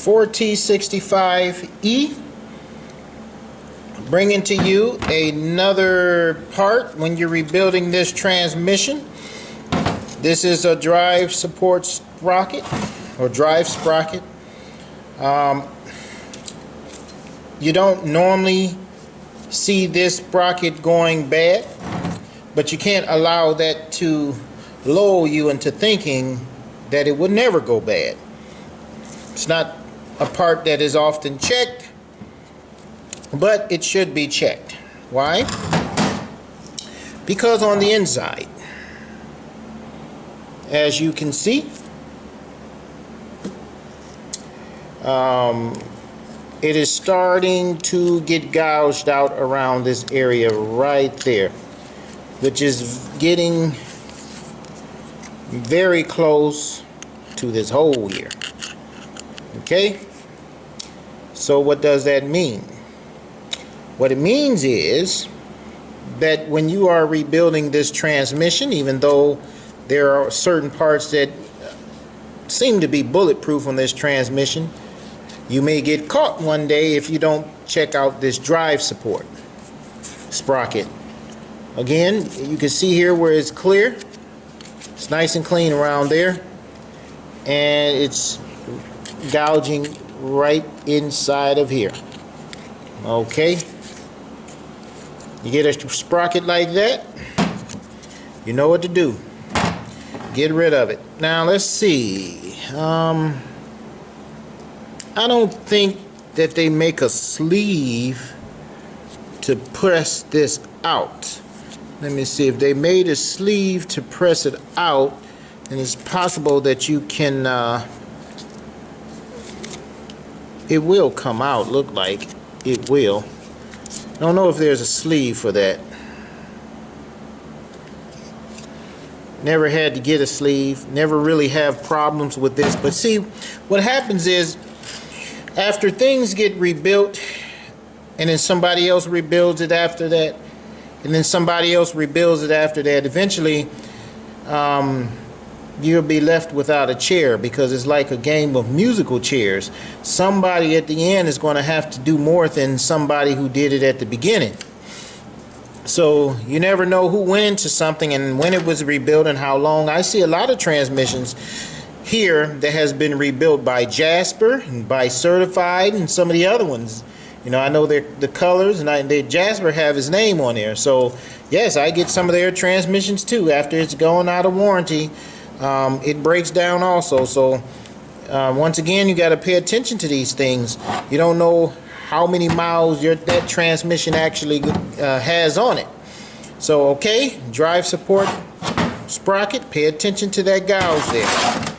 4T65E, bringing to you another part when you're rebuilding this transmission. This is a drive support sprocket or drive sprocket. You don't normally see this sprocket going bad, but you can't allow that to lull you into thinking that it would never go bad. It's not a part that is often checked, but it should be checked. Why? Because on the inside, as you can see, it is starting to get gouged out around this area right there, which is getting very close to this hole here. Okay, so what does that mean? What it means is that when you are rebuilding this transmission, even though there are certain parts that seem to be bulletproof on this transmission, you may get caught one day if you don't check out this drive support sprocket. Again, you can see here where it's clear. It's nice and clean around there, and it's gouging right inside of here. Okay, you get a sprocket like that, you know what to do. Get rid of it. Now let's see. I don't think that they make a sleeve to press this out. Let me see. If they made a sleeve to press it out, then it's possible that you can it will come out. Look like it will. I don't know if there's a sleeve for that. Never had to get a sleeve. Never really have problems with this. But see, what happens is, after things get rebuilt, and then somebody else rebuilds it after that, and then somebody else rebuilds it after that, eventually you'll be left without a chair, because it's like a game of musical chairs. Somebody at the end is going to have to do more than somebody who did it at the beginning. So you never know who went into something and when it was rebuilt and how long. I see a lot of transmissions here that has been rebuilt by Jasper and by Certified and some of the other ones. You know, I know the colors, and Jasper have his name on there. So yes, I get some of their transmissions too. After it's going out of warranty, it breaks down also. So once again, you got to pay attention to these things. You don't know how many miles that transmission actually has on it. So okay, drive support sprocket, pay attention to that gouge there.